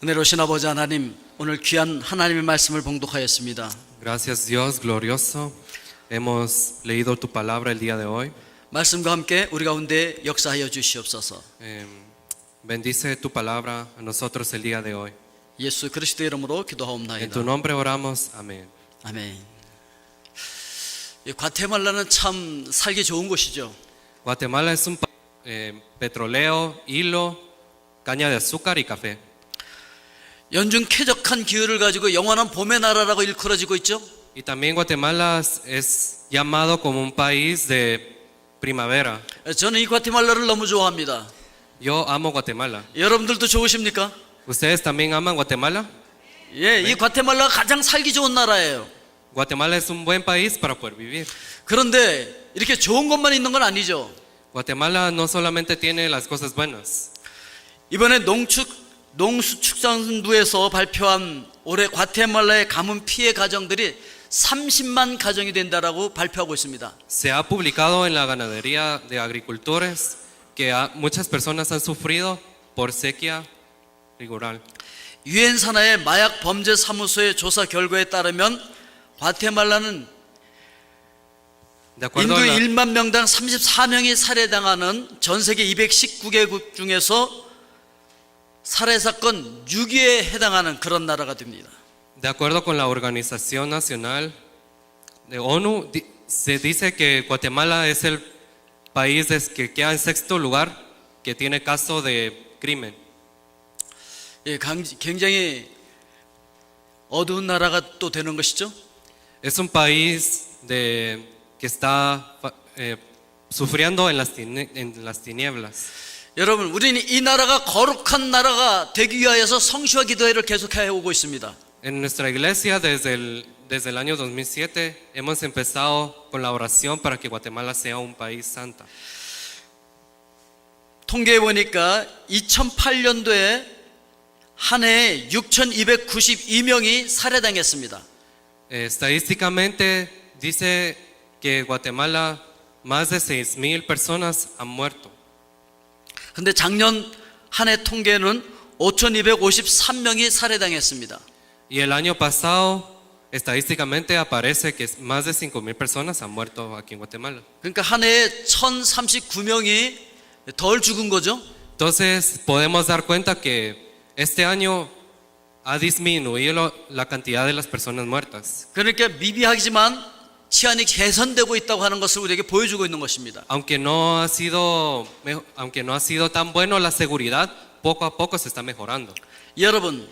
은혜로우신 아버지 하나님, 오늘 귀한 하나님의 말씀을 봉독하였습니다. Gracias Dios glorioso. Hemos leído tu palabra el día de hoy. 말씀과 함께 우리 가운데 역사하여 주시옵소서. Bendice tu palabra a nosotros el día de hoy. 예수 그리스도 이름으로 En 기도하옵나이다. tu nombre oramos. Amén. 아멘. 이 과테말라는 참 살기 좋은 곳이죠. Guatemala es un país petrolero, hilo, caña de azúcar y café. 연중 쾌적한 기후를 가지고 영원한 봄의 나라라고 일컬어지고 있죠. Y también Guatemala es llamado como un país de primavera. 저는 이 과테말라를 너무 좋아합니다. Yo amo Guatemala. 여러분들도 좋으십니까? ¿Ustedes también aman Guatemala? 예, 이 과테말라가 가장 살기 좋은 나라예요. Guatemala es un buen país para poder vivir. 그런데 이렇게 좋은 것만 있는 건 아니죠. Guatemala no solamente tiene las cosas buenas. 이번에 농수축산부에서 발표한 올해 과테말라의 가뭄 피해 가정들이 30만 가정이 된다라고 발표하고 있습니다. Se ha publicado en la ganadería de agricultores que muchas personas han sufrido por sequía rural. 유엔 산하의 마약 범죄 사무소의 조사 결과에 따르면 과테말라는 De acuerdo 인구 a la, 1만 명당 34명이 살해당하는 전 세계 219개국 중에서 살해 사건 6위에 해당하는 그런 나라가 됩니다. de acuerdo con la Organización Nacional de ONU, se dice que Guatemala es el país que queda en sexto lugar que tiene caso de crimen. 예, 굉장히 어두운 나라가 또 되는 것이죠. Es un país que está sufriendo en las tinieblas. 여러분, 우리는 이 나라가 거룩한 나라가 되기 위하여서 성시와 기도회를 계속해 오고 있습니다. En nuestra iglesia desde el año 2007 hemos empezado con la oración para que Guatemala sea un país santo. 통계해 보니까 2008년도에 한 해에 6,292명이 살해당했습니다. Estadísticamente dice que Guatemala más de 6,000 personas han muerto. 근데 작년 한 해 통계는 5,253명이 살해당했습니다. Y el año pasado estadísticamente aparece que más de 5,000 personas han muerto aquí en Guatemala. 그러니까 한 해에 1,039명이 덜 죽은 거죠. Entonces podemos dar cuenta que este año ha disminuido la cantidad de las personas muertas. 그러니까 미비하지만 치안이 개선되고 있다고 하는 것을 우리에게 보여주고 있는 것입니다. Aunque no ha sido tan bueno la seguridad, poco a poco se está mejorando. 여러분,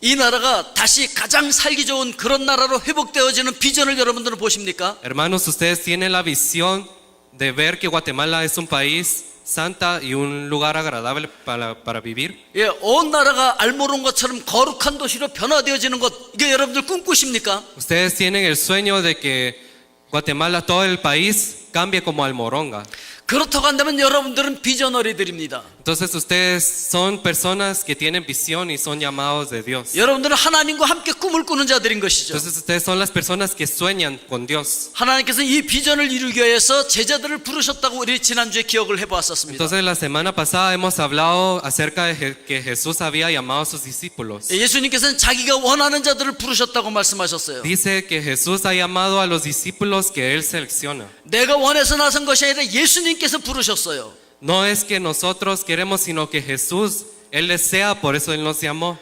이 나라가 다시 가장 살기 좋은 그런 나라로 회복되어지는 비전을 여러분들은 보십니까? Hermanos, ustedes tienen la visión de ver que Guatemala es un país santa y un lugar agradable para vivir. 예, 온 나라가 알모론 것처럼 거룩한 도시로 변화되어지는 것, 이게 여러분들 꿈꾸십니까? Ustedes tienen el sueño de que Guatemala, todo el país, cambie como Almoronga. 그렇다고 한다면 여러분들은 비전어리들입니다. Entonces ustedes son personas que tienen visión y son llamados de Dios. 여러분들은 하나님과 함께 꿈을 꾸는 자들인 것이죠. Entonces ustedes son las personas que sueñan con Dios. 하나님께서 이 비전을 이루기 위해서 제자들을 부르셨다고 우리 지난주에 기억을 해보았었습니다. Entonces la semana pasada hemos hablado acerca de que Jesús había llamado a sus discípulos. 예수님께서는 자기가 원하는 자들을 부르셨다고 말씀하셨어요. Dice que Jesús ha llamado a los discípulos que Él selecciona. 내가 원해서 나선 것이 아니라 예수님께서 부르셨어요. No es que nosotros queremos, sino que Jesús, Él desea, por eso Él nos llamó.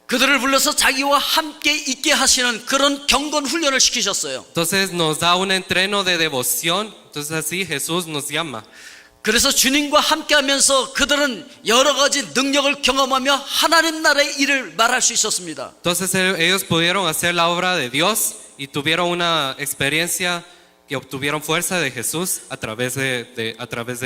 그들을 불러서 자기와 함께 있게 하시는 그런 경건 훈련을 시키셨어요. Entonces nos da un entreno de devoción. Entonces así Jesús nos llama. 그래서 주님과 함께 하면서 그들은 여러 가지 능력을 경험하며 하나님 나라의 일을 말할 수 있었습니다. Entonces ellos pudieron hacer la obra de Dios y tuvieron una experiencia que obtuvieron fuerza de Jesús a través de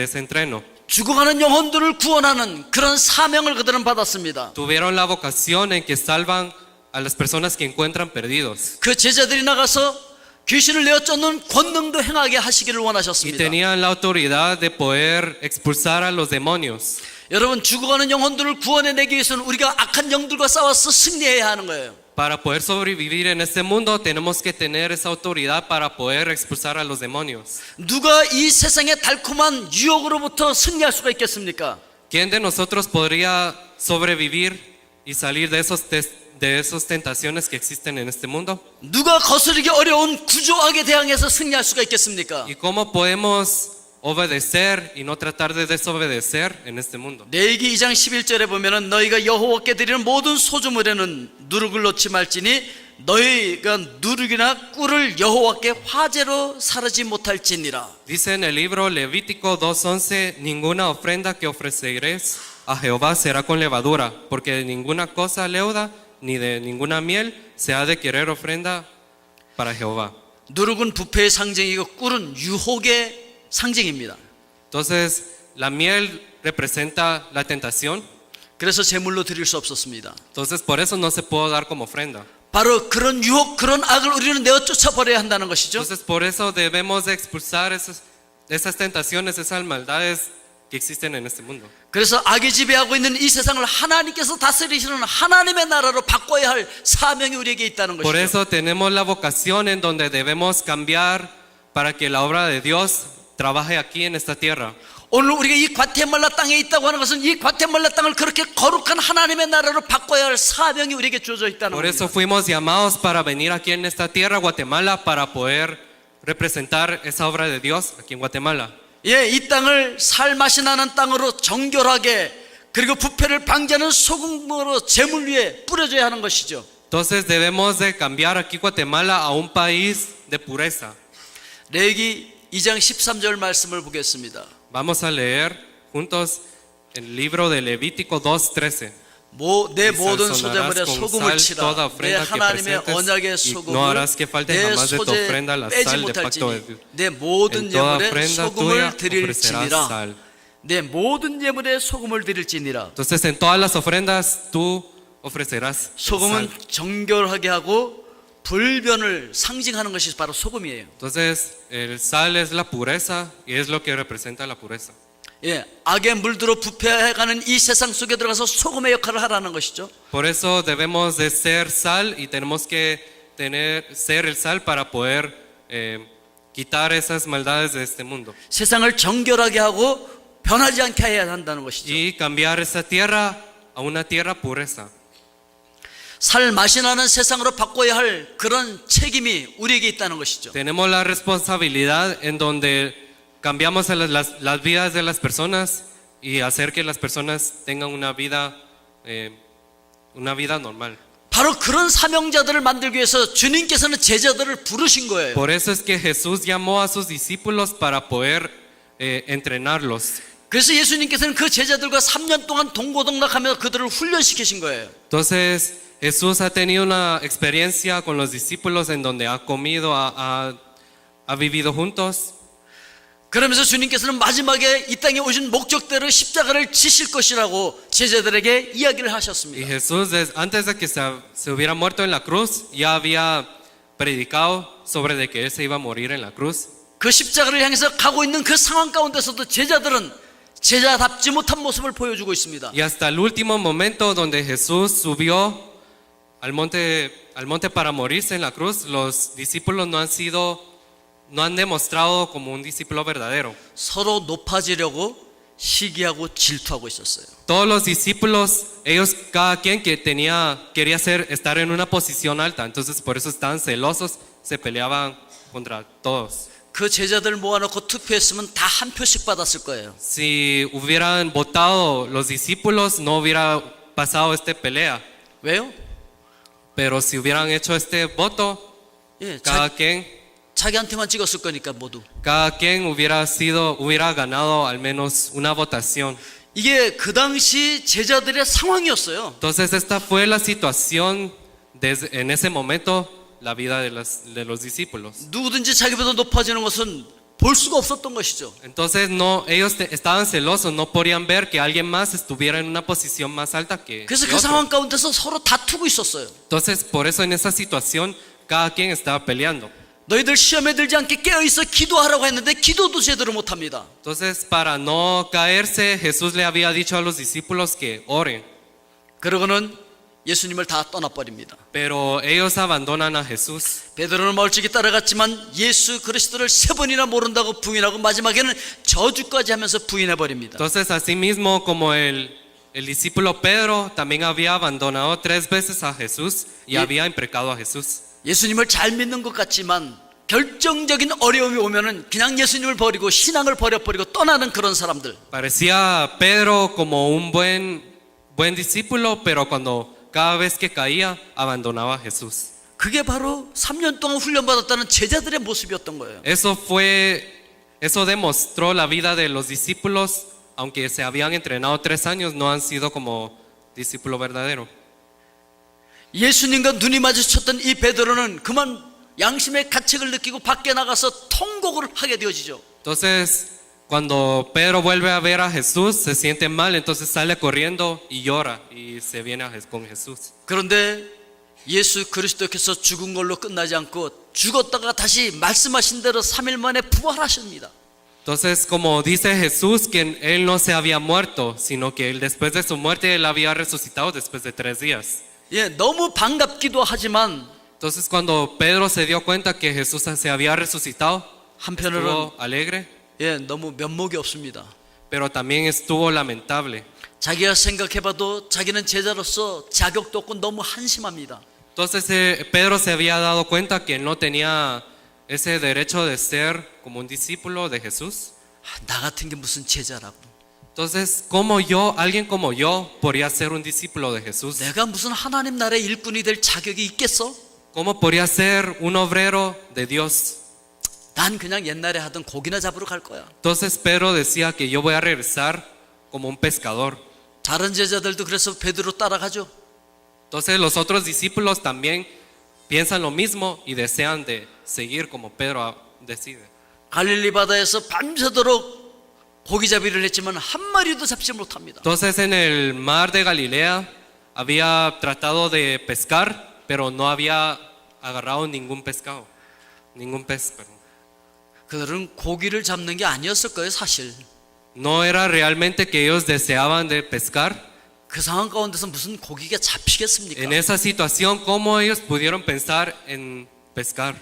ese entreno. 죽어가는 영혼들을 구원하는 그런 사명을 그들은 받았습니다. Tuvieron la vocación en que salvan a las personas que encuentran perdidos. 그 제자들이 나가서 귀신을 내어 쫓는 권능도 행하게 하시기를 Y 원하셨습니다. tenían la autoridad de poder expulsar a los demonios. 여러분, 죽어가는 영혼들을 구원해내기 위해서는 우리가 악한 영들과 싸워서 승리해야 하는 거예요. Para poder sobrevivir en este mundo tenemos que tener esa autoridad para poder expulsar a los demonios. 누가 이 세상의 달콤한 유혹으로부터 승리할 수가 있겠습니까? ¿Quién de nosotros podría sobrevivir y salir de esas tentaciones que existen en este mundo. 누가 거스르기 어려운 구조악에 대항해서 승리할 수가 있겠습니까? ¿Y cómo podemos obedecer y no tratar de desobedecer en este mundo? 레위기 2장 11절에 보면은 너희가 여호와께 드리는 모든 소주물에는 누룩을 넣지 말지니 너희가 누룩이나 꿀을 여호와께 화제로 사르지 못할지니라. Dice en el libro Levítico 2:11, ninguna ofrenda que ofreceréis a Jehová será con levadura, porque de ninguna cosa leuda ni de ninguna miel se ha de querer ofrenda para Jehová. 누룩은 부패의 상징이고 꿀은 유혹의 상징입니다. Entonces, la miel representa la tentación, 그래서 제물로 드릴 수 없었습니다. entonces por eso no se puede dar como ofrenda. 바로 그런 유혹, 그런 악을 우리는 내어 쫓아버려야 한다는 것이죠. Entonces por eso debemos de expulsar esas tentaciones, esas maldades que existen en este mundo. 그래서 악이 지배하고 있는 이 세상을 하나님께서 다스리시는 하나님의 나라로 바꿔야 할 사명이 우리에게 있다는 Por 것이죠. eso tenemos la vocación en donde debemos cambiar para que la obra de Dios trabaje aquí en esta tierra. 오늘 우리가 이 과테말라 땅에 있다고 하는 것은 이 과테말라 땅을 그렇게 거룩한 하나님의 나라로 바꿔야 할 사명이 우리에게 주어져 있다는 Por eso 겁니다. fuimos llamados para venir aquí en esta tierra, Guatemala, para poder representar esa obra de Dios aquí en Guatemala. 예, 이 땅을 살맛이 나는 땅으로 정결하게 그리고 부패를 방지하는 소금으로 제물 위에 뿌려줘야 하는 것이죠. Entonces debemos de cambiar aquí Guatemala a un país de pureza. 레위기 2장 13절 말씀을 보겠습니다. Vamos a leer juntos el libro de Levítico 2:13. 내 Y 모든 sazonarás 소재물에 con 소금을 sal 치라. toda 내 ofrenda que 하나님의 presentes, 언약의 y no 소금을 harás que falte 내 jamás de tu 소재에 ofrenda la 빼지 sal de pacto de 못할지니 Dios. 내 모든 En toda 예물에 ofrenda tuya 소금을 ofrecerás 드릴지니라. sal. 내 모든 예물에 소금을 드릴지니라. Entonces en todas las ofrendas tú ofrecerás 소금은 sal. 정결하게 하고 불변을 상징하는 것이 바로 소금이에요. Entonces el sal es la pureza y es lo que representa la pureza. 예, 악에 물들어 부패해가는 이 세상 속에 들어가서 소금의 역할을 하라는 것이죠. Por eso debemos de ser sal y tenemos que ser el sal para poder quitar esas maldades de este mundo 세상을 정결하게 하고 변하지 않게 해야 한다는 것이죠. y cambiar esa tierra a una tierra pureza. 살 맛이 나는 세상으로 바꿔야 할 그런 책임이 우리에게 있다는 것이죠. Tenemos la responsabilidad en donde cambiamos las vidas de las personas y hacer que las personas tengan una vida normal. 바로 그런 사명자들을 만들기 위해서 주님께서는 제자들을 부르신 거예요. Por eso es que Jesús llamó a sus discípulos para poder entrenarlos. 그래서 예수님께서는 그 제자들과 3년 동안 동고동락하면서 그들을 훈련시키신 거예요. Entonces Jesús ha tenido una experiencia con los discípulos en donde ha comido, ha vivido juntos. 그러면서 주님께서는 마지막에 이 땅에 오신 목적대로 십자가를 지실 것이라고 제자들에게 이야기를 Y 하셨습니다. Jesús, antes de que se hubiera muerto en la cruz, ya había predicado sobre de que Él se iba a morir en la cruz. 그 십자가를 향해서 가고 있는 그 상황 가운데서도 제자들은 제자답지 못한 모습을 보여주고 있습니다. Y hasta el último momento donde Jesús subió al monte para morirse en la cruz, los discípulos no han demostrado como un discípulo verdadero. 서로 높아지려고 시기하고 질투하고 있었어요. Todos los discípulos, ellos cada quien que quería estar en una posición alta, entonces por eso estaban celosos, se peleaban contra todos. 그 제자들 모아놓고 투표했으면 다 한 표씩 받았을 거예요. Si hubieran votado los discípulos, no hubiera pasado esta pelea. 왜요? Pero si hubieran hecho este voto, 예, 자기한테만 찍었을 거니까 모두. cada quien hubiera ganado al menos una votación. 이게 그 당시 제자들의 상황이었어요. Entonces esta fue la situación en ese momento, la vida de los discípulos. 누구든지 자기보다 높아지는 것은 볼 수가 없었던 것이죠. Entonces ellos estaban celosos, no podían ver que alguien más estuviera en una posición más alta que 그래서 그 otro. 상황 가운데서 서로 다투고 있었어요. Entonces por eso en esa situación cada quien estaba peleando. 너희들 시험에 들지 않게 깨어있어 기도하라고 했는데 기도도 제대로 못합니다. Entonces para no caerse, Jesús le había dicho a los discípulos que oren. 그러고는 예수님을 다 떠나버립니다. Pero ellos abandonan a Jesús. 베드로는 멀찍이 따라갔지만 예수 그리스도를 3번이나 모른다고 부인하고 마지막에는 저주까지 하면서 부인해버립니다. Entonces así mismo como el el discípulo Pedro también había abandonado 3 veces a Jesús y había imprecado a Jesús. 예수님을 잘 믿는 것 같지만 결정적인 어려움이 오면은 그냥 예수님을 버리고 신앙을 버려버리고 떠나는 그런 사람들. Parecía Pedro como un buen discípulo, pero cuando cada vez que caía abandonaba a Jesús. 그게 바로 3년 동안 훈련받았다는 제자들의 모습이었던 거예요. Eso demostró la vida de los discípulos, aunque se habían entrenado 3 años, no han sido como discípulo verdadero. 예수님과 눈이 마주쳤던 이 베드로는 그만 양심의 가책을 느끼고 밖에 나가서 통곡을 하게 되어지죠. Entonces, cuando Pedro vuelve a ver a Jesús, se siente mal, entonces sale corriendo y llora y se viene con Jesús. 그런데 예수 그리스도께서 죽은 걸로 끝나지 않고 죽었다가 다시 말씀하신 대로 3일 만에 부활하십니다. Entonces, como dice Jesús, que él no se había muerto, sino que él, después de su muerte, él había resucitado después de 3 días. 예, 너무 반갑기도 하지만 Entonces, cuando Pedro se dio cuenta que Jesús se había resucitado, 한편으로는 estuvo alegre, 예, 너무 면목이 없습니다. pero también estuvo lamentable. 자기가 생각해봐도 자기는 제자로서 자격도 없고 너무 한심합니다. Entonces, Pedro se había dado cuenta que no tenía ese derecho de ser como un discípulo de Jesús. 나 같은 게 무슨 제자라고. Entonces, alguien como yo, podría ser un discípulo de Jesús? 내가 무슨 하나님 나라의 일꾼이 될 자격이 있겠어? ¿Cómo podría ser un obrero de Dios? 난 그냥 옛날에 하던 고기나 잡으러 갈 거야. Entonces Pedro decía que yo voy a regresar como un pescador. 다른 제자들도 그래서 베드로 따라가죠. Entonces los otros discípulos también piensan lo mismo y desean de seguir como Pedro decide. 갈릴리 바다에서 밤새도록 고기잡이를 했지만 한 마리도 잡지 못합니다. Entonces en el mar de Galilea había tratado de pescar, pero no había agarrado ningún pescado, ningún pez, perdón. 그들은 고기를 잡는 게 아니었을 거예요, 사실. No era realmente que ellos deseaban de pescar. 그 상황 가운데서 무슨 고기가 잡히겠습니까? En esa situación, ¿cómo ellos pudieron pensar en pescar?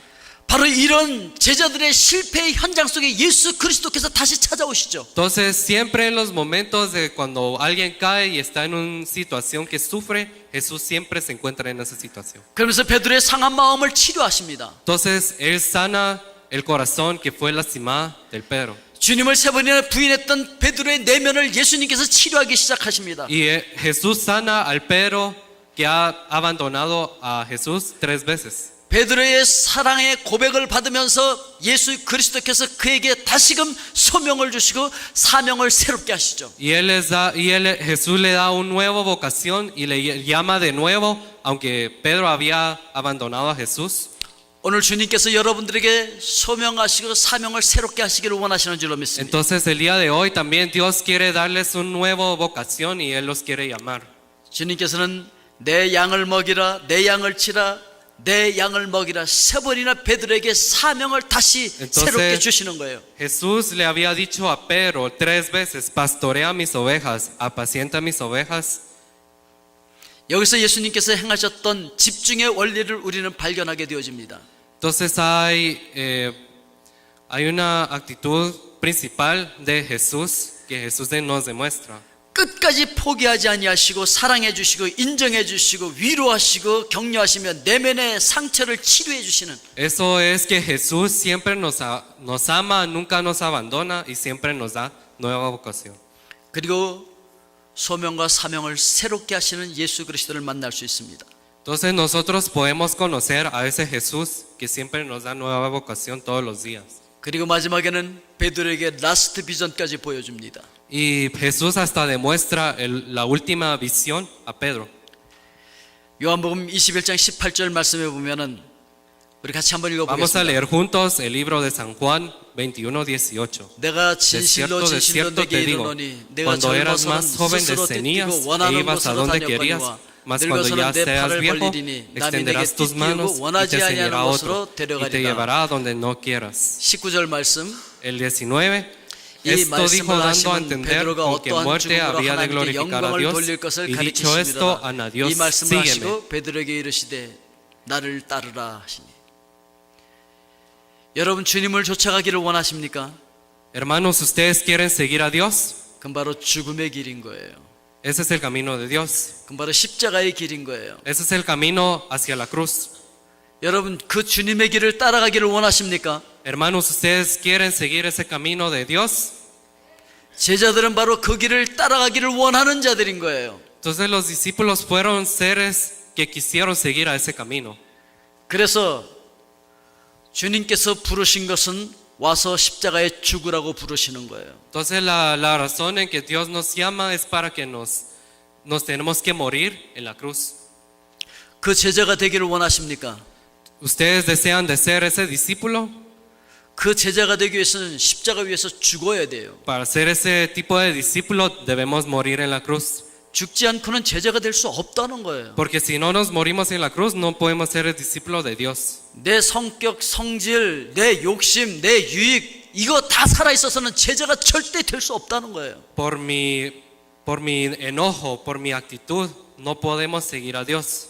바로 이런 제자들의 실패의 현장 속에 예수 그리스도께서 다시 찾아오시죠. Entonces, siempre en los momentos de cuando alguien cae y está en una situación que sufre, Jesús siempre se encuentra en esa situación. 그러면서 베드로의 상한 마음을 치료하십니다. Entonces, Él sana el corazón que fue lastimado del Pedro. 주님을 3번이나 부인했던 베드로의 내면을 예수님께서 치료하기 시작하십니다. Y Jesús sana al Pedro que ha abandonado a Jesús 3 veces. 베드로의 사랑의 고백을 받으면서 예수 그리스도께서 그에게 다시금 소명을 주시고 사명을 새롭게 하시죠. Jesús le da una nueva vocación y le llama de nuevo, aunque Pedro había abandonado a Jesús. 오늘 주님께서 여러분들에게 소명하시고 사명을 새롭게 하시기를 원하시는 줄로 믿습니다. Entonces el día de hoy también Dios quiere darles una nueva vocación y Él los quiere llamar. 주님께서는 내 양을 먹이라, 내 양을 치라, 내 양을 먹이라 3번이나 베드로에게 사명을 다시 새롭게 주시는 거예요. Jesús le había dicho a Pedro 3 veces, pastorea mis ovejas, apacienta mis ovejas. 여기서 예수님께서 행하셨던 집중의 원리를 우리는 발견하게 되어집니다. Entonces hay una actitud principal de Jesús que Jesús nos demuestra. 끝까지 포기하지 아니하시고 사랑해 주시고 인정해 주시고 위로하시고 격려하시며 내면의 상처를 치료해 주시는. Eso es que Jesús siempre nos ama, nunca nos abandona y siempre nos da nueva vocación. 그리고 소명과 사명을 새롭게 하시는 예수 그리스도를 만날 수 있습니다. Entonces nosotros podemos conocer a ese Jesús que siempre nos da nueva vocación todos los días. 그리고 마지막에는 베드로에게 라스트 비전까지 보여줍니다. Y Jesús hasta demuestra la última visión a Pedro. 요한복음 21장 18절 말씀에 보면은 우리 같이 한번 Vamos a 읽어보겠습니다. leer juntos el libro de San Juan 21:18. 내가 De 진실로 cierto, de 진실로 cierto 내게 te digo, 이르노니 내가 cuando eras 젊어서는 más joven 스스로 descendías 뛰고 e 원하는 ibas a 곳으로 donde querías, 다녔거니와 mas cuando ya 늙어서는 내 seas 팔을 viejo, 벌리리니 남이 내게 extenderás tus manos 뛰고 y 원하지 te 아니하는 enseñará 곳으로 otro y te 데려가리라. llevará donde no quieras. 19절 말씀. El 19, 이 esto dijo 말씀을 dando a 하시면 entender 베드로가 con que 어떠한 muerte 죽음으로 había de 하나님께 glorificar a 영광을 Dios, 돌릴 것을 y dicho esto, 가르치십니다. a Dios, 이 말씀을 sígueme. 하시고 베드로에게 이르시되 나를 따르라 하시니. 여러분 주님을 쫓아가기를 원하십니까? Hermanos, ¿ustedes quieren seguir a Dios? 그건 바로 죽음의 길인 거예요. Ese es el camino de Dios. 그건 바로 십자가의 길인 거예요. Ese es el camino hacia la cruz. 여러분 그 주님의 길을 따라가기를 원하십니까? Hermanos, ¿ustedes quieren seguir ese camino de Dios? 제자들은 바로 그 길을 따라가기를 원하는 자들인 거예요. Entonces los discípulos fueron seres que quisieron seguir a ese camino. 그래서 주님께서 부르신 것은 와서 십자가에 죽으라고 부르시는 거예요. Entonces la razón en que Dios nos llama es para que nos tenemos que morir en la cruz. 그 제자가 되기를 원하십니까? ¿Ustedes desean de ser ese discípulo? 그 제자가 되기 위해서는 십자가 위에서 죽어야 돼요. Para ser ese tipo de discípulo debemos morir en la cruz. 죽지 않고는 제자가 될 수 없다는 거예요. Porque si no nos morimos en la cruz, no podemos ser el discípulo de Dios. 내 성격, 성질, 내 욕심, 내 유익 이거 다 살아있어서는 제자가 절대 될 수 없다는 거예요. Por mi enojo, por mi actitud, no podemos seguir a Dios.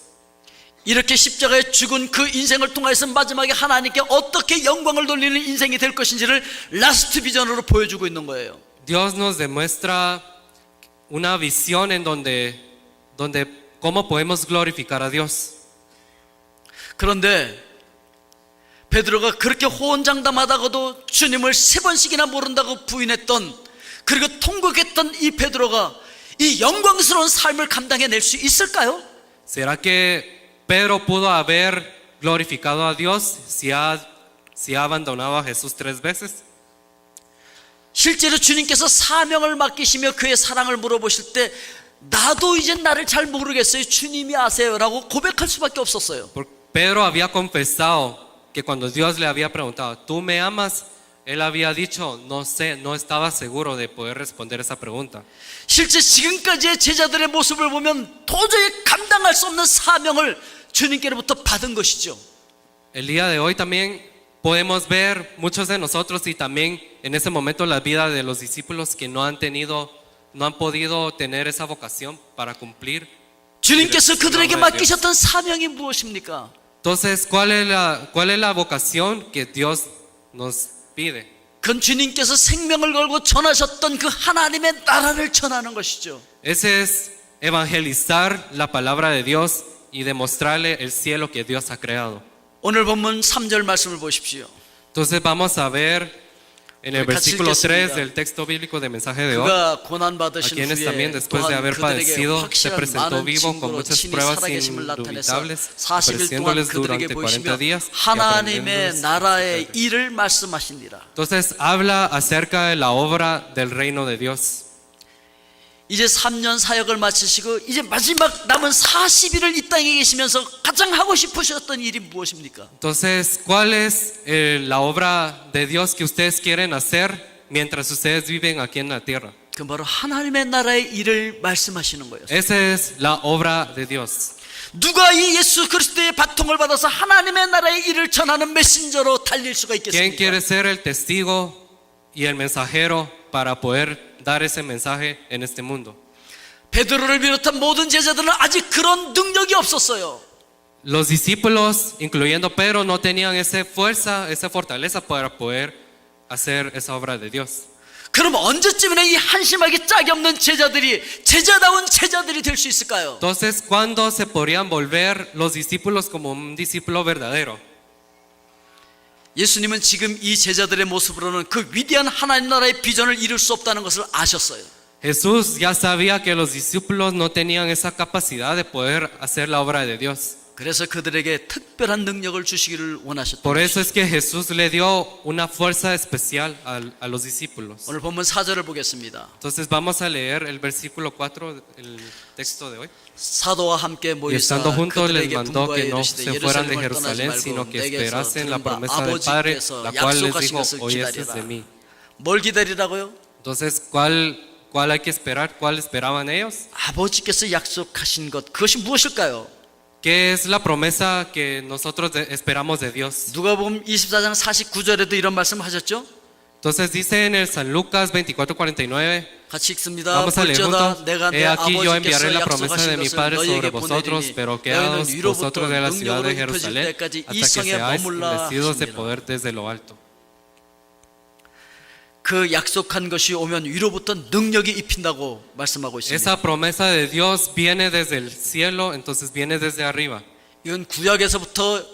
이렇게 십자가에 죽은 그 인생을 통해서 마지막에 하나님께 어떻게 영광을 돌리는 인생이 될 것인지를 라스트 비전으로 보여주고 있는 거예요. Dios nos demuestra una visión en donde cómo podemos glorificar a Dios. 그런데 베드로가 그렇게 호언장담하다가도 주님을 3번씩이나 모른다고 부인했던 그리고 통곡했던 이 베드로가 이 영광스러운 삶을 감당해낼 수 있을까요? ¿Será que Pedro pudo haber glorificado a Dios si ha abandonado a Jesús 3 veces? 실제로 주님께서 사명을 맡기시며 그의 사랑을 물어보실 때 나도 이제 나를 잘 모르겠어요. 주님이 아세요 라고 고백할 수밖에 없었어요. Pedro había confesado que cuando Dios le había preguntado, ¿tú me amas? Él había dicho, no sé, no estaba seguro de poder responder esa pregunta. 실제 지금까지의 제자들의 모습을 보면 도저히 감당할 수 없는 사명을 주님께로부터 받은 것이죠. El día de hoy también podemos ver muchos de nosotros y también en ese momento la vida de los discípulos que no han podido tener esa vocación para cumplir. 주님께서 그들에게 맡기셨던 사명이 무엇입니까? Entonces, ¿cuál es la vocación que Dios nos pide? 그건 주님께서 생명을 걸고 전하셨던 그 하나님의 나라를 전하는 것이죠. Ese es evangelizar la palabra de Dios y demostrarle el cielo que Dios ha creado. 오늘 본문 3절 말씀을 보십시오. Entonces vamos a ver en el 같이 versículo 3 읽겠습니다. del texto bíblico de mensaje de hoy, 그가 고난받으신 a quienes 후에 también después de 또한 haber 그들에게 padecido se 확실한 presentó 많은 vivo con 증거로 muchas 친히 pruebas 살아계심을 나타내서 indubitables, 40일 동안 ofreciéndoles 그들에게 durante 보이시며 40 días y 하나님의 aprendiéndoles. 나라의 일을 말씀하시니라. Entonces habla acerca de la obra del reino de Dios. 이제 3년 사역을 마치시고 이제 마지막 남은 40일을 이 땅에 계시면서 가장 하고 싶으셨던 일이 무엇입니까? Entonces, ¿cuál es la obra de Dios que ustedes quieren hacer mientras ustedes viven aquí en la tierra? 그 바로 하나님의 나라의 일을 말씀하시는 거예요. Esa es la obra de Dios. 누가 이 예수 그리스도의 바통을 받아서 하나님의 나라의 일을 전하는 메신저로 달릴 수가 ¿Quién quiere 있겠습니까? ser el testigo y el mensajero para poder dar ese mensaje en este mundo? 베드로를 비롯한 모든 제자들은 아직 그런 능력이 없었어요. Los discípulos, incluyendo Pedro, no tenían esa fuerza, esa fortaleza para poder hacer esa obra de Dios. 그럼 언제쯤이나 이 한심하게 짝이 없는 제자들이 제자다운 제자들이 될 수 있을까요? Entonces, ¿cuándo se podrían volver los discípulos como un discípulo verdadero? 예수님은 지금 이 제자들의 모습으로는 그 위대한 하나님 나라의 비전을 이룰 수 없다는 것을 아셨어요. Jesús ya sabía que los discípulos no tenían esa capacidad de poder hacer la obra de Dios. 그래서 그들에게 특별한 능력을 주시기를 원하셨다. Por eso es que Jesús le dio una fuerza especial a los discípulos. 오늘 본문 4절을 보겠습니다. Entonces vamos a leer el versículo 4, el texto de hoy. 사도와 함께 Y 모이사 estando juntos les 그들에게 mandó 분부하여 que no 이르시되 se fueran de 예루살렘을 떠나지 Jerusalén, 말고 sino que 내게서 esperasen la 들은 바 promesa del Padre, 아버지께서 la cual les 약속하신 dijo, 것을 oyeses de 기다리라. mí. 뭘 기다리라고요? Entonces, ¿cuál hay que esperar? ¿Cuál esperaban ellos? 아버지께서 약속하신 것 그것이 무엇일까요? ¿Qué es la promesa que nosotros esperamos de Dios? 누가복음 24장 49절에도 이런 말씀하셨죠? Entonces dice en el San Lucas 24:49, 같이 읽습니다. vamos a leer 볼지어다 juntos. 내가 내 He aquí yo enviaré 아버지께서 la promesa de 약속하신 mi 것을 Padre sobre 너희에게 vosotros, 보내리니 pero 너희는 quedaos 위로부터 vosotros de la ciudad 능력으로 de 입혀질 Jerusalén 때까지 이 hasta que 성에 seáis 머물라 investidos de 하시니라. poder desde lo alto. 그 약속한 것이 오면 위로부터 능력이 입힌다고 말씀하고 있습니다. Esa promesa de Dios viene desde el cielo, entonces viene desde arriba. 이건 구약에서부터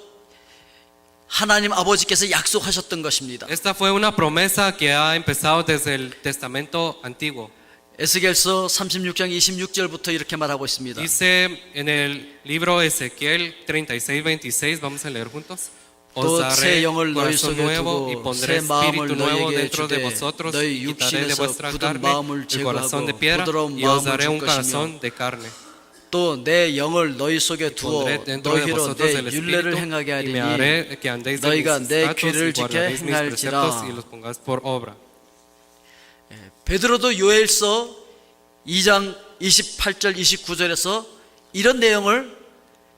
하나님 아버지께서 약속하셨던 것입니다. Esta fue una promesa que ha empezado desde el Testamento Antiguo. 에스겔서 36장 26절부터 이렇게 말하고 있습니다. Dice en el libro Ezequiel 36:26, vamos a leer juntos. Os 또 daré 새 영을 너희 corazón 속에 nuevo y 두고 pondré 새 마음을 espíritu nuevo 너희에게 dentro de 주되 vosotros, 너희 quitaré de 육신에서 vuestra 굳은 carne 마음을 el corazón de 제거하고 piedra 부드러운 y os 마음을 daré 줄 un 것이며 corazón de carne. 또 내 영을 너희 속에 두어 Pondré dentro de 너희로 vosotros 내 el 율례를 espíritu 행하게 y me 하리니 haré que andéis de 너희가 mis 내 estatutos 귀를 y 지켜 guardaréis mis preceptos y 행할지라. los pongáis por obra. 베드로도 요엘서 2장 28절 29절에서 이런 내용을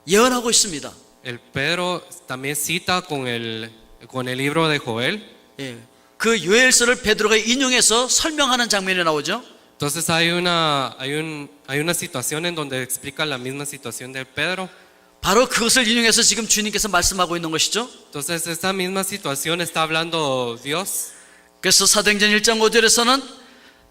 예언하고 있습니다. El Pedro también cita con el libro de Joel. 예, 그 요엘서를 베드로가 인용해서 설명하는 장면이 나오죠. Entonces hay una situación en donde explica la misma situación de Pedro. 바로 그것을 인용해서 지금 주님께서 말씀하고 있는 것이죠. Entonces esta misma situación está hablando Dios. 그래서 사도행전 1장 5절에서는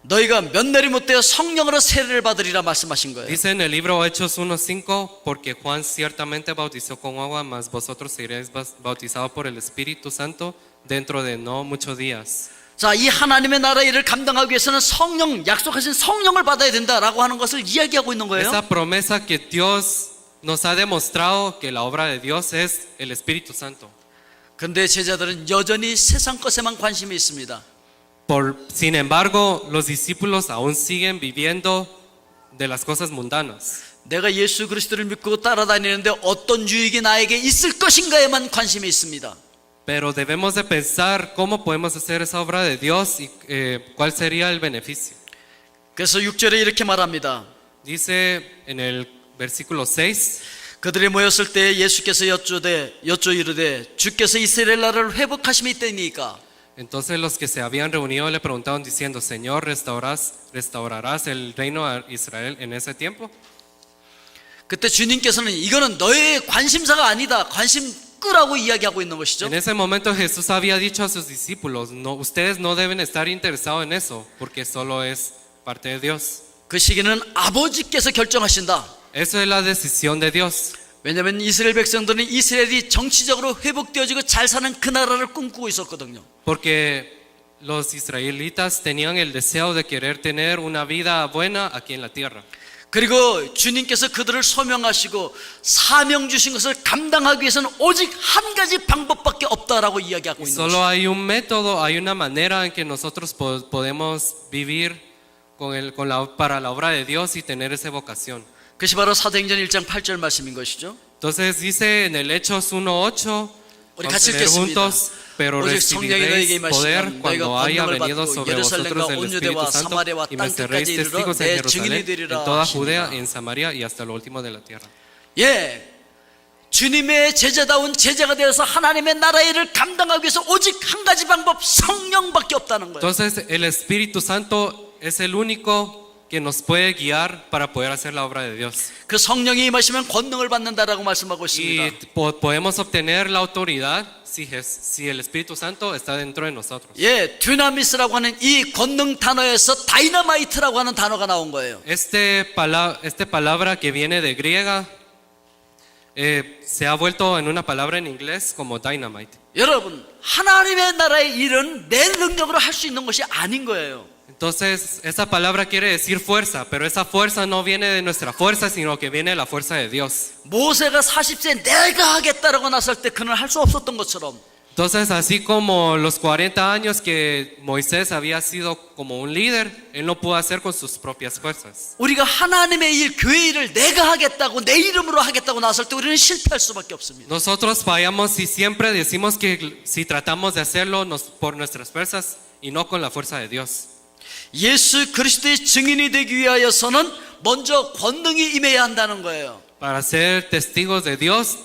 너희가 면내리 못되어 성령으로 세례를 받으리라 말씀하신 거예요. Dice en el libro Hechos 1:5, porque Juan ciertamente bautizó con agua, mas vosotros seréis bautizados por el Espíritu Santo dentro de no muchos días. 자, 이 하나님의 나라의 일을 감당하기 위해서는 성령, 약속하신 성령을 받아야 된다라고 하는 것을 이야기하고 있는 거예요. Esa promesa que Dios nos ha demostrado que la obra de Dios es el Espíritu Santo. 그런데 제자들은 여전히 세상 것에만 관심이 있습니다. Sin embargo, los discípulos aún siguen viviendo de las cosas mundanas. 내가 예수 그리스도를 믿고 따라다니는데 어떤 유익이 나에게 있을 것인가에만 관심이 있습니다. Pero debemos de pensar cómo podemos hacer esa obra de Dios y cuál sería el beneficio. 그래서 6절에 이렇게 말합니다. Dice en el versículo 6, 그들이 모였을 때 예수께서 여쭈 이르되 주께서 이스라엘 나라를 회복하심이 있다니까. entonces los que se habían reunido le preguntaron diciendo, Señor, ¿restaurarás el reino a Israel en ese tiempo? 그때 주님께서는 이거는 너의 관심사가 아니다. 관심 끄라고 이야기하고 있는 것이죠. En ese momento Jesús había dicho a sus discípulos, no, ustedes no deben estar interesados en eso, porque solo es parte de Dios. 그 시기는 아버지께서 결정하신다. Eso es la decisión de Dios. 왜냐하면 이스라엘 백성들은 이스라엘이 정치적으로 회복되어지고 잘 사는 그 나라를 꿈꾸고 있었거든요. Porque los israelitas tenían el deseo de querer tener una vida buena aquí en la tierra. 그리고 주님께서 그들을 소명하시고 사명 주신 것을 감당하기 위해서는 오직 한 가지 방법밖에 없다라고 이야기하고 있는 Solo 것이죠. hay un método, hay una manera en que nosotros podemos vivir para la obra de Dios y tener esa vocación. 그것이 바로 사도행전 1장 8절 말씀인 것이죠. Entonces dice en el Hechos 1:8, 우리 vamos 같이 a leer 읽겠습니다. juntos, pero 오직 성령이 너희에게 recibiréis poder 임하시면 너희가 cuando haya 권능을 venido 받고 sobre 예루살렘과 vosotros el Espíritu 온유대와 Santo 사마리아와 y me seréis 땅끝까지 이르러 testigos en 내 Jerusalén, 증인이 en 되리라 toda 하시니라. Judea y en Samaria y hasta lo último de la tierra. 예, 주님의 제자다운 제자가 되어서 하나님의 나라의 일을 감당하기 위해서 오직 한 가지 방법 성령밖에 없다는 거예요. Entonces el Espíritu Santo es el único que nos puede guiar para poder hacer la obra de Dios. 그 성령이 임하시면 권능을 받는다라고 말씀하고 Y 있습니다. podemos obtener la autoridad si el Espíritu Santo está dentro de nosotros. 예, dynamis라고 하는 이 권능 단어에서 다이너마이트라고 하는 단어가 나온 거예요. Este palabra que viene de griega se ha vuelto en una palabra en inglés como dynamite. 여러분, 하나님의 나라의 일은 내 능력으로 할 수 있는 것이 아닌 거예요. Entonces, esa palabra quiere decir fuerza, pero esa fuerza no viene de nuestra fuerza, sino que viene de la fuerza de Dios. 모세가 40세 내가 하겠다라고 나설 때 그는 할 수 없었던 것처럼 Entonces, así como los 40 años que Moisés había sido como un líder, él no pudo hacer con sus propias fuerzas. 우리가 하나님의 일, 교회 일을 내가 하겠다고 내 이름으로 하겠다고 나설 때 우리는 실패할 수밖에 없습니다. Nosotros fallamos si siempre decimos que si tratamos de hacerlo por nuestras fuerzas y no con la fuerza de Dios. 예수 그리스도의 증인이 되기 위하여서는 먼저 권능이 임해야 한다는 거예요. Para ser testigos de Dios,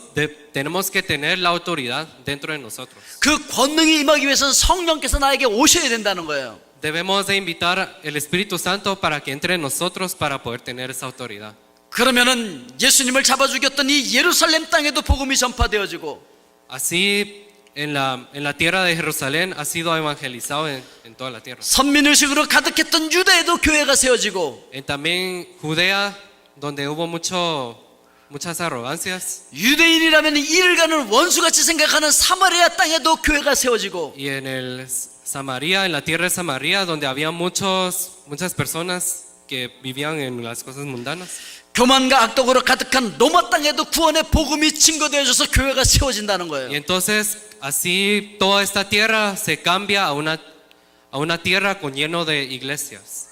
tenemos que tener la autoridad dentro de nosotros. 그 권능이 임하기 위해서는 성령께서 나에게 오셔야 된다는 거예요. Debemos de invitar el Espíritu Santo para que entre en nosotros para poder tener esa autoridad. 그러면은 예수님을 잡아 죽였던 이 예루살렘 땅에도 복음이 전파되어지고 Así, en la tierra de Jerusalén ha sido evangelizado en toda la tierra. 선민의식으로 가득했던 유다에도 교회가 세워지고 También Judea, donde hubo muchas arrogancias, 유대인이라면 이를 가는 원수같이 생각하는 사마리아 땅에도 교회가 세워지고 y en el Samaria, en la tierra de Samaria, donde había muchas personas que vivían en las cosas mundanas. 교만과 악독으로 가득한 로마 땅에도 구원의 복음이 증거되어져서 교회가 세워진다는 Y 거예요. entonces así toda esta tierra se cambia a una tierra con lleno de iglesias.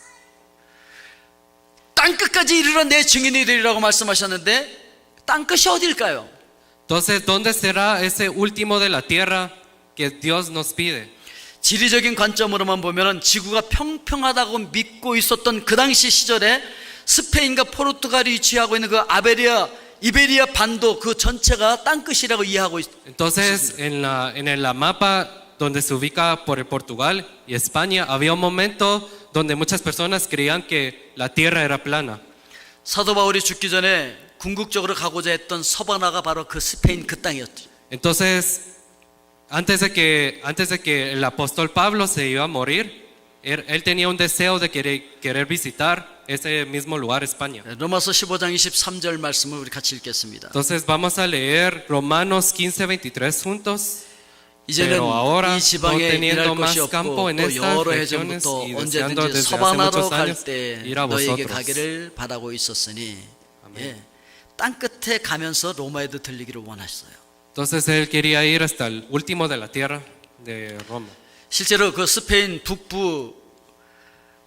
땅끝까지 이르러 내 증인이 되리라고 말씀하셨는데 땅끝이 어딜까요? Entonces, ¿dónde será ese último de la tierra que Dios nos pide? 지리적인 관점으로만 보면은 지구가 평평하다고 믿고 있었던 그 당시 시절에 스페인과 포르투갈이 위치하고 있는 그 이베리아 반도 그 전체가 땅끝이라고 이해하고 있습니다. Entonces, en la mapa donde se ubica por el Portugal y España, había un momento donde muchas personas creían que la tierra era plana. 사도 바울이 죽기 전에 궁극적으로 가고자 했던 서바나가 바로 그 스페인 그 땅이었죠. Entonces, antes de que el apóstol Pablo se iba a morir, él tenía un deseo de querer visitar ese mismo lugar, España. 로마서 15장 23절 말씀을 우리 같이 읽겠습니다. Entonces vamos a leer Romanos 15:23 juntos. 이제는 Pero ahora, 이 지방에 no teniendo 일할 más 곳이 없고 campo en 또 estas 여러 regiones 해전부터 y deseando 언제든지 desde hace 서바나로 muchos 갈 años 때 ir a 너에게 vosotros. 가기를 바라고 있었으니 예, 땅끝에 가면서 로마에도 들리기를 원하셨어요. Entonces él quería ir hasta el último de la tierra de Roma. 실제로 그 스페인 북부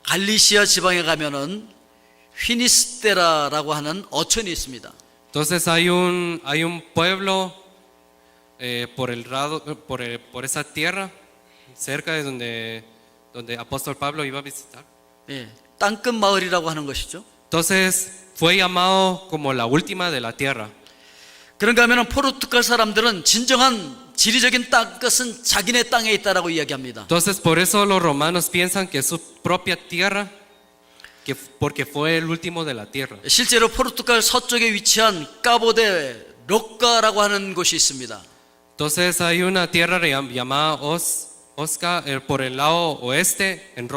갈리시아 지방에 가면은 휘니스테라라고 하는 어촌이 있습니다. Entonces hay un pueblo por esa tierra cerca de donde apóstol Pablo iba a visitar. 예, 땅끝 마을이라고 하는 것이죠. Entonces fue llamado como la última de la tierra. 그런가 하면 포르투갈 사람들은 진정한 지리적인 땅끝은 자기네 땅에 있다라고 이야기합니다. Entonces por eso los romanos piensan que es su propia tierra, porque fue el último de la tierra. 실제로 포르투갈 서쪽에 위치한 까보데 로카라고 하는 곳이 있습니다. Entonces hay una tierra llamada Osca por el lado oeste en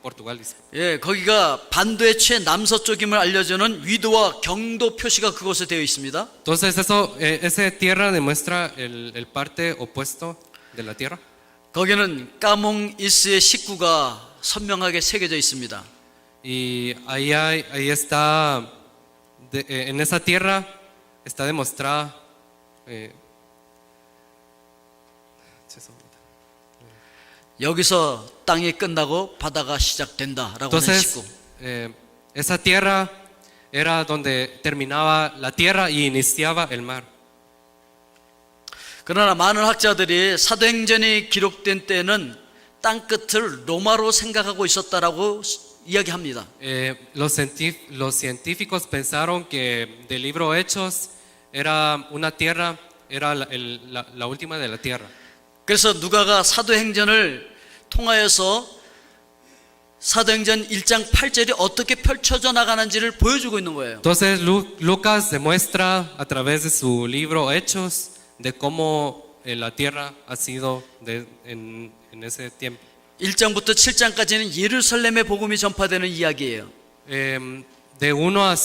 Portugal. 예, 거기가 반도의 최남서쪽임을 알려주는 위도와 경도 표시가 그곳에 되어 있습니다. Entonces esa tierra demuestra el parte opuesto de la tierra. 거기는 까몽이스의 식구가 선명하게 새겨져 있습니다. Y ahí está, en esa tierra está demostrada. 여기서 땅이 끝나고 바다가 시작된다라고 하는 Entonces, 식구. esa tierra era donde terminaba la tierra y iniciaba el mar. 그러나 많은 학자들이 사도행전이 기록된 때는 땅 끝을 로마로 생각하고 있었다라고 이야기합니다. Los científicos pensaron que del libro Hechos era una tierra, era la última de la tierra. 그래서 누가가 사도행전을 통하여서 사도행전 1장 8절이 어떻게 펼쳐져 나가는지를 보여주고 있는 거예요. Entonces Lucas demuestra a través de su libro Hechos de cómo la tierra ha sido en ese tiempo. 1장부터 7장까지는 예루살렘의 복음이 전파되는 이야기예요. De 1 a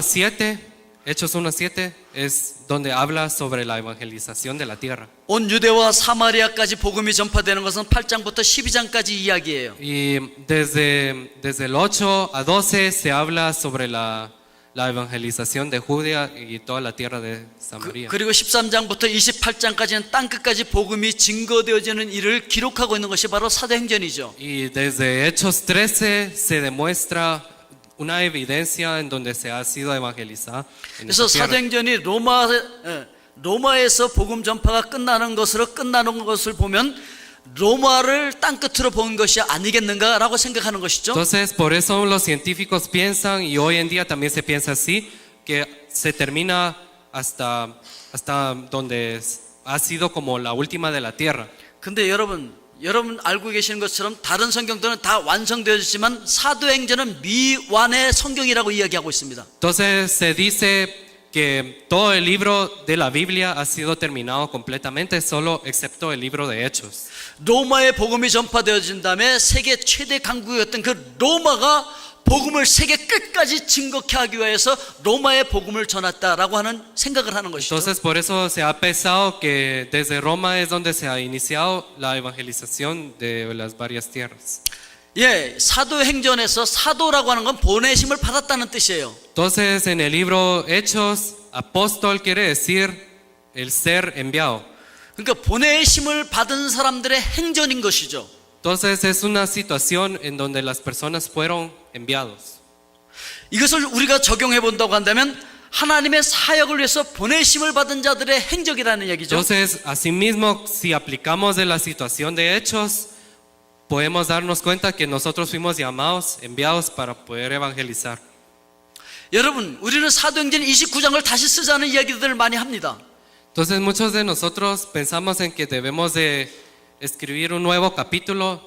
7, Hechos 1 a 7 es donde habla sobre la evangelización de la tierra. 온 유대와 사마리아까지 복음이 전파되는 것은 8장부터 12장까지 이야기예요. Y desde el 8 a 12 se habla sobre la evangelización de Judea y toda la tierra de Samaria. 그리고 13장부터 28장까지는 땅끝까지 복음이 증거되어지는 일을 기록하고 있는 것이 바로 사도행전이죠. Y desde Hechos 13 se demuestra una evidencia en donde se ha sido evangelizada. 그래서 사도행전이 로마에서 복음 전파가 끝나는 것을 보면 로마를 땅끝으로 본 것이 아니겠는가라고 생각하는 것이죠. Entonces, por eso los científicos piensan, y hoy en día también se piensa así, que se termina hasta donde ha sido como la última de la tierra. 근데 여러분 알고 계시는 것처럼 다른 성경들은 다 완성되었지만 사도행전은 미완의 성경이라고 이야기하고 있습니다. Entonces se dice que todo el libro de la Biblia ha sido terminado completamente, solo excepto el libro de Hechos. 로마의 복음이 전파되어진 다음에 세계 최대 강국이었던 그 로마가 복음을 세계 끝까지 증거케 하기 위해서 로마의 복음을 전했다라고 하는 생각을 하는 것이죠. Entonces por eso se ha pensado que desde Roma es donde se ha iniciado la evangelización de las varias tierras. 예, 사도행전에서 사도라고 하는 건 보내심을 받았다는 뜻이에요. Entonces en el libro Hechos, apóstol quiere decir el ser enviado. 그러니까 보내심을 받은 사람들의 행전인 것이죠. Entonces es una situación en donde las personas fueron enviados. 이것을 우리가 적용해 본다고 한다면 하나님의 사역을 위해서 보내심을 받은 자들의 행적이라는 얘기죠. Entonces, asimismo, si aplicamos de la situación de Hechos, podemos darnos cuenta que nosotros fuimos llamados, enviados para poder evangelizar. 여러분, 우리는 사도행전 29장을 다시 쓰자는 이야기들을 많이 합니다. Entonces, muchos de nosotros pensamos en que debemos de escribir un nuevo capítulo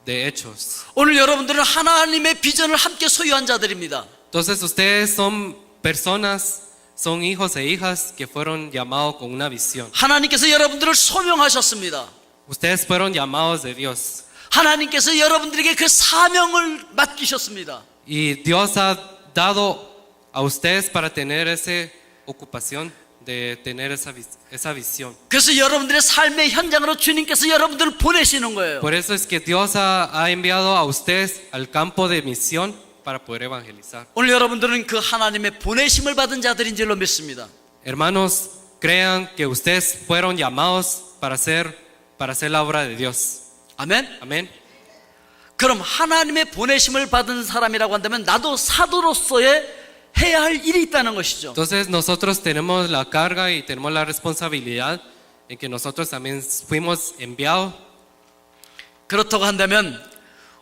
de Hechos. 오늘 여러분들은 하나님의 비전을 함께 소유한 자들입니다. Entonces, ustedes son personas, son hijos e hijas que fueron llamados con una visión. 하나님께서 여러분들을 소명하셨습니다. Ustedes fueron llamados de Dios. 하나님께서 여러분들에게 그 사명을 맡기셨습니다. Y Dios ha dado a ustedes para tener esa ocupación de tener esa visión. 그래서 여러분들의 삶의 현장으로 주님께서 여러분들을 보내시는 거예요. Por eso es que Dios ha enviado a ustedes al campo de misión para poder evangelizar. 오늘 여러분들은 그 하나님의 보내심을 받은 자들인 줄로 믿습니다. Hermanos, crean que ustedes fueron llamados para hacer la obra de Dios. 아멘. Amén. 그럼 하나님의 보내심을 받은 사람이라고 한다면 나도 사도로서의 해야 할 일이 있다는 것이죠. Entonces nosotros tenemos la carga y tenemos la responsabilidad en que nosotros también fuimos enviados. 그렇다고 한다면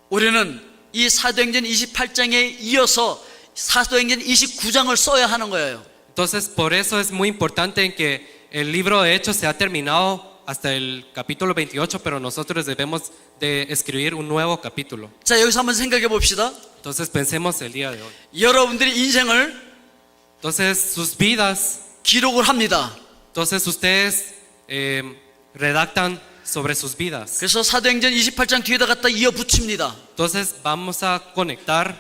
우리는 이 사도행전 28장에 이어서 사도행전 29장을 써야 하는 거예요. Entonces por eso es muy importante en que el libro de Hechos se ha terminado hasta el capítulo 28, pero nosotros debemos de escribir un nuevo capítulo. 자, 여기서 한번 생각해 봅시다. Entonces pensemos el día de hoy. 여러분들의 인생을 Entonces sus vidas, 기록을 합니다. entonces ustedes redactan sobre sus vidas. 그래서 사도행전 28장 뒤에다 갖다 이어 붙입니다. Entonces vamos a conectar,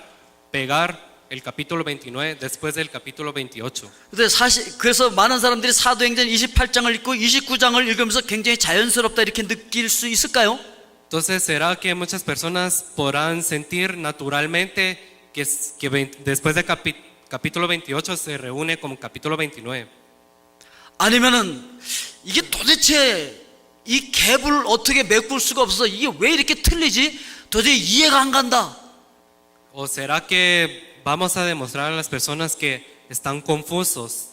pegar el capítulo 29 después del capítulo 28. 근데 사실 그래서 많은 사람들이 사도행전 28장을 읽고 29장을 읽으면서 굉장히 자연스럽다 이렇게 느낄 수 있을까요? Entonces, ¿será que muchas personas podrán sentir naturalmente que después del capítulo 28 se reúne con capítulo 29? 아니면은 이게 도대체 이 갭을 어떻게 메꿀 수가 없어서 이게 왜 이렇게 틀리지? 도저히 이해가 안 간다. ¿O será que vamos a demostrar a las personas que están confusos?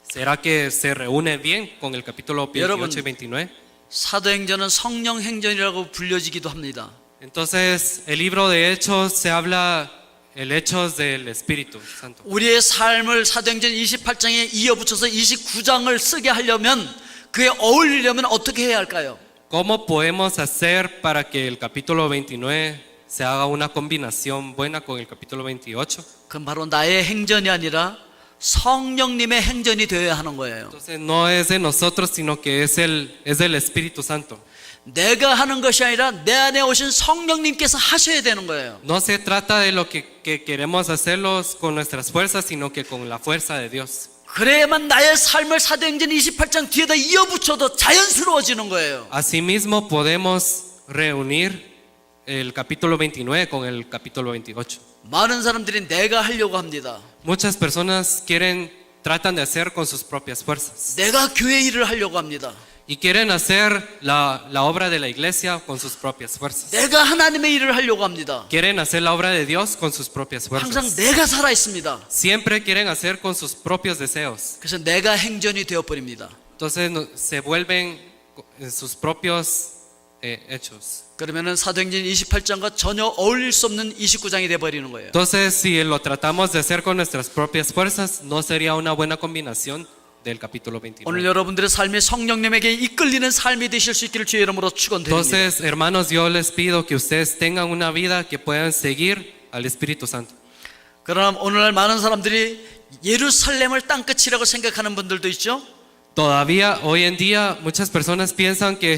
¿Será que se reúne bien con el capítulo 28 y 29? 사도행전은 성령 행전이라고 불려지기도 합니다. Entonces, el libro de Hechos se habla el Hechos del Espíritu Santo. 우리의 삶을 사도행전 28장에 이어붙여서 29장을 쓰게 하려면 그에 어울리려면 어떻게 해야 할까요? ¿Cómo podemos hacer para que el capítulo 29 se haga una combinación buena con el capítulo 28? 그건 바로 나의 행전이 아니라 성령님의 행전이 되어야 하는 거예요. Entonces no es de nosotros, sino que es del Espíritu Santo. 내가 하는 것이 아니라 내 안에 오신 성령님께서 하셔야 되는 거예요. No se trata de lo que queremos hacerlos con nuestras fuerzas, sino que con la fuerza de Dios. 그래야만 나의 삶을 사도행전 28장 뒤에다 이어붙여도 자연스러워지는 거예요. Asimismo podemos reunir el capítulo 29 con el capítulo 28. 많은 사람들이 내가 하려고 합니다. Muchas personas tratan de hacer con sus propias fuerzas. 내가 교회 일을 하려고 합니다. Y quieren hacer la obra de la iglesia con sus propias fuerzas. 내가 하나님의 일을 하려고 합니다. Quieren hacer la obra de Dios con sus propias 항상 fuerzas. 내가 살아 있습니다. Siempre quieren hacer con sus propios deseos. 그래서 내가 행전이 되어 버립니다. Entonces se vuelven sus propios hechos. 그러면은 사도행전 28장과 전혀 어울릴 수 없는 29장이 돼 버리는 거예요. Entonces si lo tratamos de hacer con nuestras propias fuerzas, no sería una buena combinación del capítulo 오늘 29. 여러분들의 삶이 성령님에게 이끌리는 삶이 되실 수 있기를 주의 이름으로 축원드립니다. Entonces, hermanos, yo les pido que ustedes tengan una vida que puedan seguir al Espíritu Santo. 그러나 오늘날 많은 사람들이 예루살렘을 땅끝이라고 생각하는 분들도 있죠. Todavía hoy en día muchas personas piensan que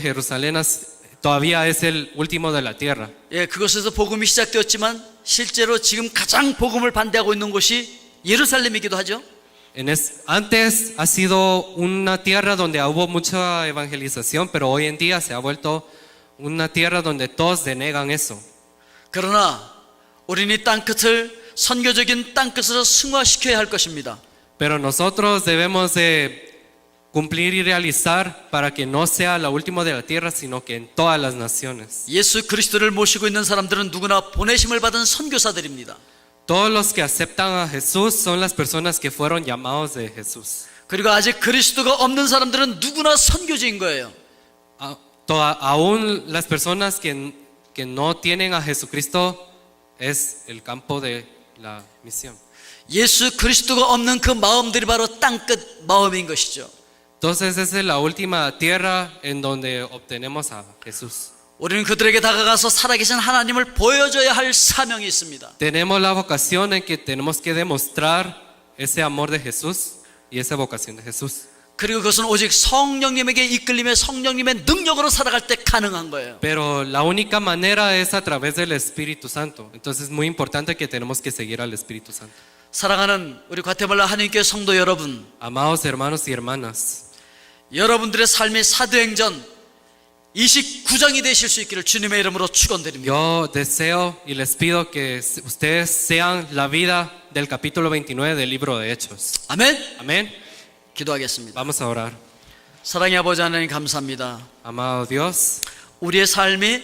todavía es el último de la tierra. 예, 그곳에서 복음이 시작되었지만 실제로 지금 가장 복음을 반대하고 있는 곳이 예루살렘이기도 하죠. Antes ha sido una tierra donde hubo mucha evangelización, pero hoy en día se ha vuelto una tierra donde todos denegan eso. 그러나 우리는 이 땅끝을 선교적인 땅끝으로 승화시켜야 할 것입니다. Pero nosotros debemos de cumplir y realizar para que no sea la última de la tierra, sino que en todas las naciones. 예수 그리스도를 모시고 있는 사람들은 누구나 보내심을 받은 선교사들입니다. Todos los que aceptan a Jesús son las personas que fueron llamados de Jesús. 그리고 아직 그리스도가 없는 사람들은 누구나 선교지인 거예요. Aún las personas que no tienen a Jesucristo es el campo de la misión. 예수 그리스도가 없는 그 마음들이 바로 땅끝 마음인 것이죠. Entonces esa es la última tierra en donde obtenemos a Jesús. 우리는 그들에게 다가가서 살아계신 하나님을 보여줘야 할 사명이 있습니다. Tenemos la vocación en que tenemos que demostrar ese amor de Jesús y esa vocación de Jesús. 그리고 그것은 오직 성령님에게 이끌림에 성령님의 능력으로 살아갈 때 가능한 거예요. Pero la única manera es a través del Espíritu Santo. Entonces es muy importante que tenemos que seguir al Espíritu Santo. 사랑하는 우리 과테말라 한인교회 성도 여러분, Amados hermanos y hermanas, 여러분들의 삶이 사도행전 29장이 되실 수 있기를 주님의 이름으로 축원드립니다. yo deseo y les pido que ustedes sean la vida del capítulo 29 del libro de Hechos. 아멘. Amén. 기도하겠습니다. Vamos a orar. 사랑의 아버지 하나님 감사합니다. Amado Dios, 우리의 삶이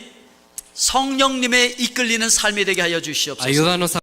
성령님의 이끌리는 삶이 되게 하여 주시옵소서. ayúdanos a